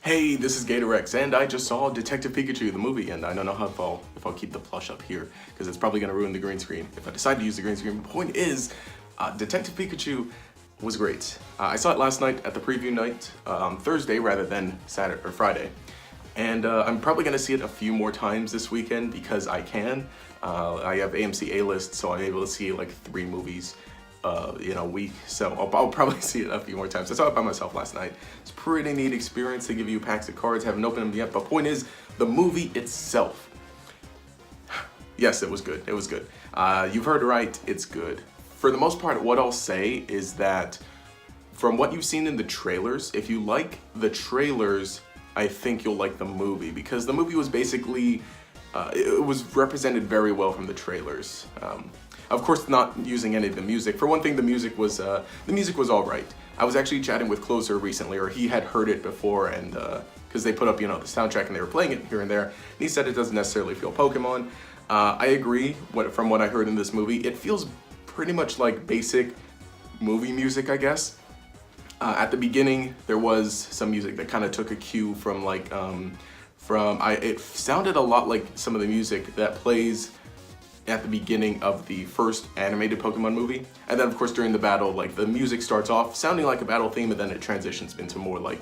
Hey, this is GatorX, and I just saw Detective Pikachu, the movie, and I don't know how if I'll keep the plush up here, because it's probably going to ruin the green screen if I decide to use the green screen. The point is, Detective Pikachu was great. I saw it last night at the preview night, on Thursday rather than Saturday or Friday. And I'm probably going to see it a few more times this weekend because I can. I have AMC A-list, so I'm able to see like 3 movies in a week, so I'll probably see it a few more times. I saw it by myself last night. It's a pretty neat experience. They give you packs of cards, haven't opened them yet, but point is, the movie itself, yes, it was good, it was good. You've heard right, it's good. For the most part, what I'll say is that from what you've seen in the trailers, if you like the trailers, I think you'll like the movie, because the movie was basically, it was represented very well from the trailers. Of course, not using any of the music. For one thing, the music was all right. I was actually chatting with Closer recently, or he had heard it before, and because they put up, the soundtrack and they were playing it here and there. And he said it doesn't necessarily feel Pokemon. I agree. From what I heard in this movie, it feels pretty much like basic movie music, I guess. At the beginning, there was some music that kind of took a cue from like it sounded a lot like some of the music that plays at the beginning of the first animated Pokemon movie. And then of course during the battle, like the music starts off sounding like a battle theme, and then it transitions into more like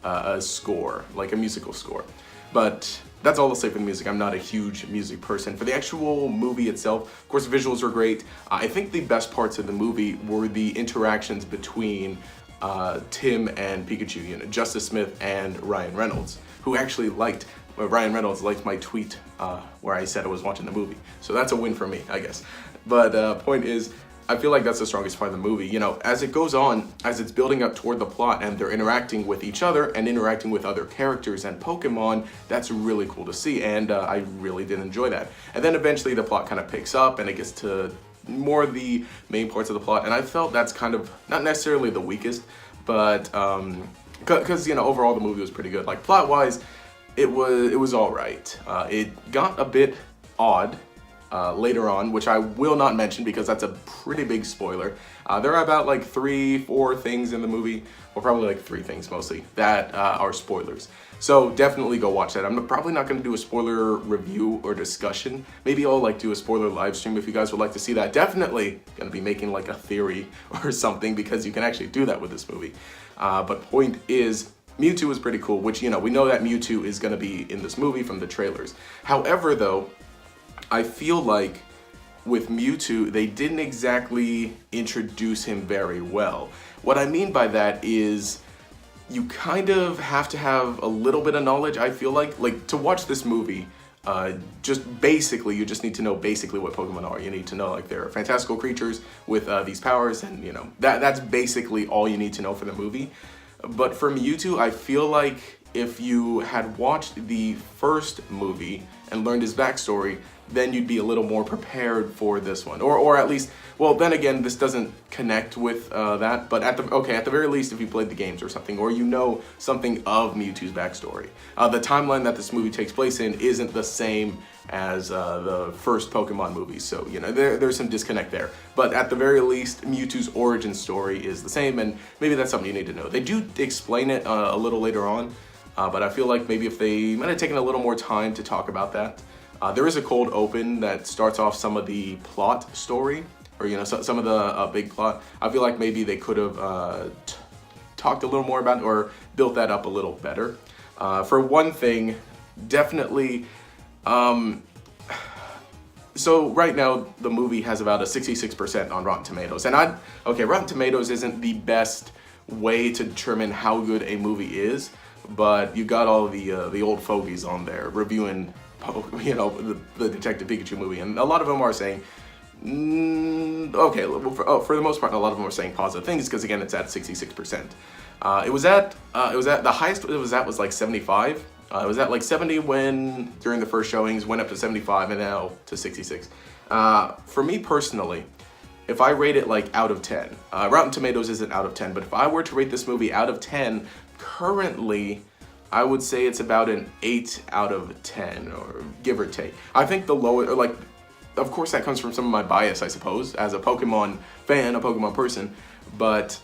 a score, like a musical score. But that's all I'll say for the music. I'm not a huge music person. For the actual movie itself, of course visuals were great. I think the best parts of the movie were the interactions between Tim and Pikachu, Justice Smith and Ryan Reynolds, who actually Ryan Reynolds liked my tweet where I said I was watching the movie. So that's a win for me, I guess. But point is, I feel like that's the strongest part of the movie. As it goes on, as it's building up toward the plot and they're interacting with each other and interacting with other characters and Pokemon, that's really cool to see, and I really did enjoy that. And then eventually the plot kind of picks up and it gets to more of the main parts of the plot, and I felt that's kind of not necessarily the weakest, but because overall the movie was pretty good. Like plot-wise, it was all right. It got a bit odd later on, which I will not mention because that's a pretty big spoiler. There are about like 3-4 things in the movie, or probably like 3 things mostly, that are spoilers. So definitely go watch that. I'm probably not going to do a spoiler review or discussion. Maybe I'll like do a spoiler live stream if you guys would like to see that. Definitely going to be making like a theory or something, because you can actually do that with this movie. But point is, Mewtwo was pretty cool, which, we know that Mewtwo is going to be in this movie from the trailers. However, though, I feel like with Mewtwo, they didn't exactly introduce him very well. What I mean by that is you kind of have to have a little bit of knowledge, I feel like to watch this movie. Just basically, you just need to know basically what Pokemon are. You need to know like they're fantastical creatures with these powers, and that's basically all you need to know for the movie. But for Mewtwo, I feel like if you had watched the first movie and learned his backstory, then you'd be a little more prepared for this one. Or at least, well, then again, this doesn't connect with that, but at the very least, if you played the games or something, or something of Mewtwo's backstory. The timeline that this movie takes place in isn't the same as the first Pokemon movie, so there's some disconnect there. But at the very least, Mewtwo's origin story is the same, and maybe that's something you need to know. They do explain it a little later on, but I feel like maybe if they might have taken a little more time to talk about that. There is a cold open that starts off some of the plot story, or some of the big plot. I feel like maybe they could have talked a little more about it, or built that up a little better. For one thing, definitely. So right now the movie has about a 66% on Rotten Tomatoes, and Rotten Tomatoes isn't the best way to determine how good a movie is, but you got all the old fogies on there reviewing the Detective Pikachu movie, and a lot of them are saying, for the most part, a lot of them are saying positive things, because again, it's at 66%. It was at the highest it was at was like 75. It was at like 70 during the first showings, went up to 75, and now to 66. For me personally, if I rate it like out of 10, Rotten Tomatoes isn't out of 10, but if I were to rate this movie out of 10, currently, I would say it's about an 8 out of 10, or give or take. I think the lower, of course that comes from some of my bias, I suppose, as a Pokemon fan, a Pokemon person, but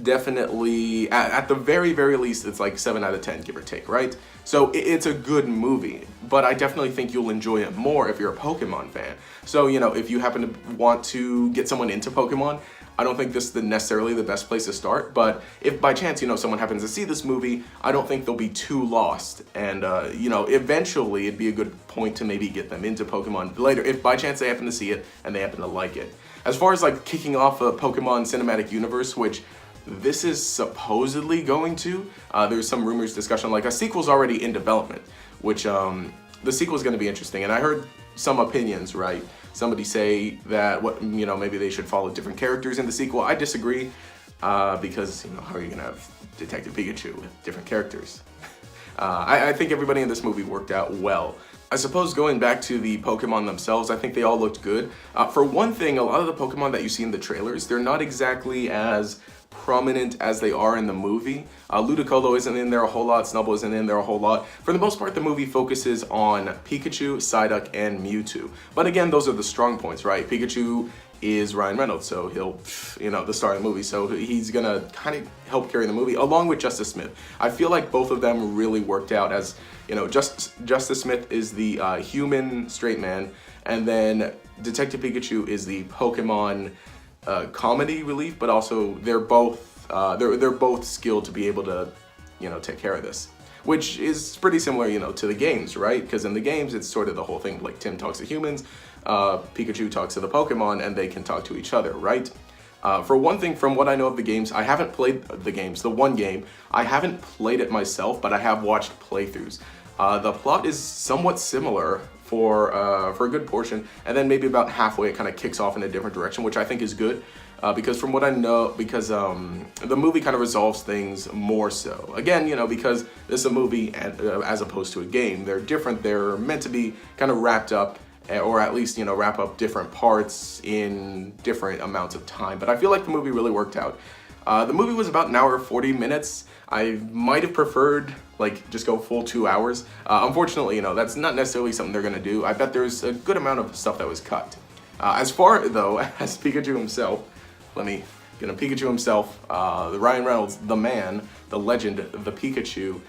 definitely, at the very, very least, it's like 7 out of 10, give or take, right? So it's a good movie, but I definitely think you'll enjoy it more if you're a Pokemon fan. So, if you happen to want to get someone into Pokemon, I don't think this is necessarily the best place to start, but if by chance, someone happens to see this movie, I don't think they'll be too lost. And, eventually it'd be a good point to maybe get them into Pokemon later, if by chance they happen to see it and they happen to like it. As far as like kicking off a Pokemon cinematic universe, which this is supposedly going to, there's some rumors, discussion, like a sequel's already in development, which the sequel's going to be interesting. And I heard some opinions, right? Somebody say that maybe they should follow different characters in the sequel. I disagree, because how are you gonna have Detective Pikachu with different characters? I think everybody in this movie worked out well. I suppose going back to the Pokemon themselves, I think they all looked good. For one thing, a lot of the Pokemon that you see in the trailers, they're not exactly as prominent as they are in the movie. Ludicolo isn't in there a whole lot, Snubbull isn't in there a whole lot. For the most part, the movie focuses on Pikachu, Psyduck, and Mewtwo. But again, those are the strong points, right? Pikachu is Ryan Reynolds, so he'll, the star of the movie, so he's gonna kind of help carry the movie, along with Justice Smith. I feel like both of them really worked out as, Justice Smith is the human straight man, and then Detective Pikachu is the Pokemon comedy relief, but also they're both skilled to be able to, take care of this, which is pretty similar, to the games, right? Because in the games, it's sort of the whole thing, like Tim talks to humans, Pikachu talks to the Pokemon, and they can talk to each other, right? For one thing, from what I know of the games, I haven't played the games, the one game, I haven't played it myself, but I have watched playthroughs. The plot is somewhat similar for a good portion, and then maybe about halfway it kind of kicks off in a different direction, which I think is good, because from what I know, because the movie kind of resolves things more so. Again, because this is a movie and, as opposed to a game, they're different, they're meant to be kind of wrapped up, or at least, wrap up different parts in different amounts of time. But I feel like the movie really worked out. The movie was about an hour 40 minutes. I might have preferred just go full 2 hours. Unfortunately, that's not necessarily something they're gonna do. I bet there's a good amount of stuff that was cut. As far though as Pikachu himself, Pikachu himself, the Ryan Reynolds, the man, the legend, the Pikachu,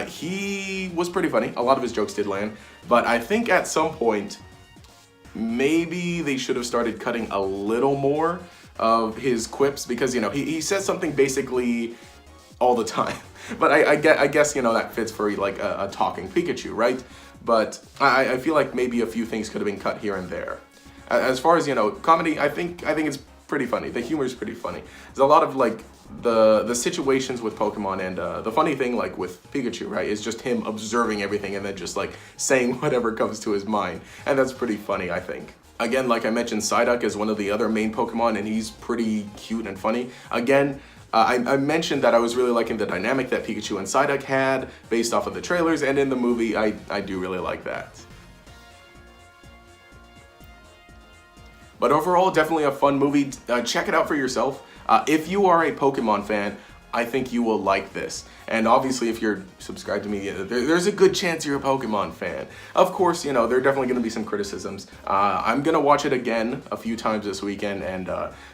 he was pretty funny. A lot of his jokes did land, but I think at some point, maybe they should have started cutting a little more of his quips, because he says something basically all the time. But I guess that fits for a talking Pikachu, right? But I feel like maybe a few things could have been cut here and there. As far as comedy, I think it's pretty funny. The humor is pretty funny. There's a lot of the situations with Pokemon, and the funny thing with Pikachu, right, is just him observing everything and then just saying whatever comes to his mind, and that's pretty funny, I think. Again, like I mentioned, Psyduck is one of the other main Pokemon, and he's pretty cute and funny. Again, I mentioned that I was really liking the dynamic that Pikachu and Psyduck had based off of the trailers, and in the movie, I do really like that. But overall, definitely a fun movie. Check it out for yourself. If you are a Pokemon fan, I think you will like this. And obviously, if you're subscribed to me, there's a good chance you're a Pokemon fan. Of course, there are definitely going to be some criticisms. I'm going to watch it again a few times this weekend and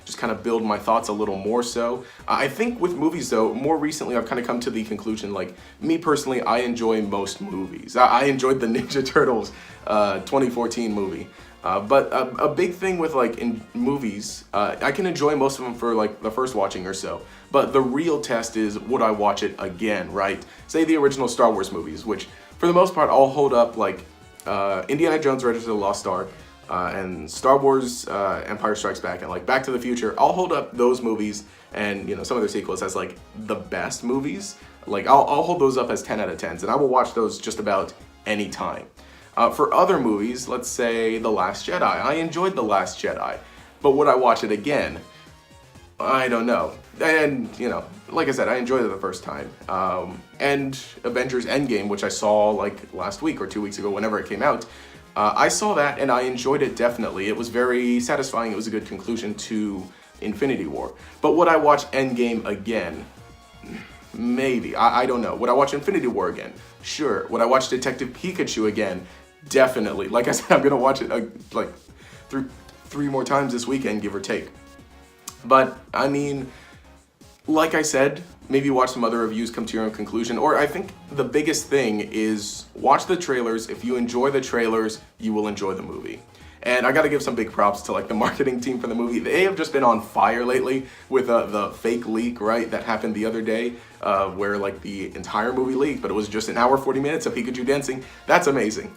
just kind of build my thoughts a little more so. I think with movies, though, more recently, I've kind of come to the conclusion, me personally, I enjoy most movies. I enjoyed the Ninja Turtles 2014 movie. But a big thing with in movies, I can enjoy most of them for the first watching or so. But the real test is, would I watch it again, right? Say the original Star Wars movies, which for the most part I'll hold up Indiana Jones Raiders of the Lost Ark, and Star Wars Empire Strikes Back, and Back to the Future. I'll hold up those movies and some of their sequels as the best movies. I'll hold those up as 10 out of 10s, and I will watch those just about any time. For other movies, let's say The Last Jedi. I enjoyed The Last Jedi, but would I watch it again? I don't know. And, like I said, I enjoyed it the first time. And Avengers Endgame, which I saw last week or 2 weeks ago, whenever it came out, I saw that and I enjoyed it definitely. It was very satisfying. It was a good conclusion to Infinity War. But would I watch Endgame again? Maybe. I don't know. Would I watch Infinity War again? Sure. Would I watch Detective Pikachu again? Definitely. Like I said, I'm gonna watch it three more times this weekend, give or take. But I mean, like I said, maybe watch some other reviews, come to your own conclusion, or I think the biggest thing is watch the trailers. If you enjoy the trailers, you will enjoy the movie. And I gotta give some big props to like the marketing team for the movie. They have just been on fire lately with the fake leak, right, that happened the other day, where like the entire movie leaked, but it was just an hour 40 minutes of Pikachu dancing. That's amazing.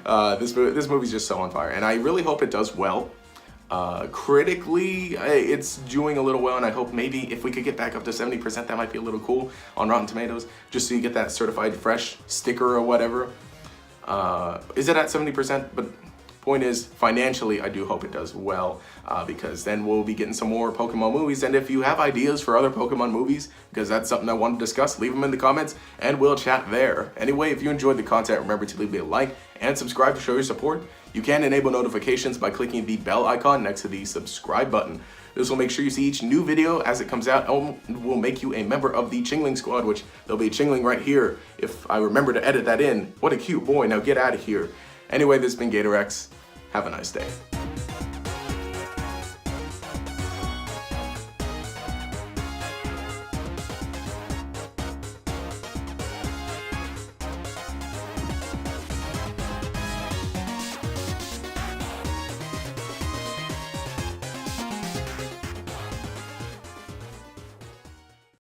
This movie's just so on fire, and I really hope it does well. Critically, it's doing a little well, and I hope maybe if we could get back up to 70%, that might be a little cool on Rotten Tomatoes, just so you get that certified fresh sticker or whatever. Is it at 70%? But point is, financially, I do hope it does well, because then we'll be getting some more Pokemon movies. And if you have ideas for other Pokemon movies, because that's something I want to discuss, leave them in the comments and we'll chat there. Anyway, if you enjoyed the content, remember to leave me a like and subscribe to show your support. You can enable notifications by clicking the bell icon next to the subscribe button. This will make sure you see each new video as it comes out, and will make you a member of the Chingling Squad, which there'll be a Chingling right here if I remember to edit that in. What a cute boy, now get out of here. Anyway, this has been GatorX. Have a nice day.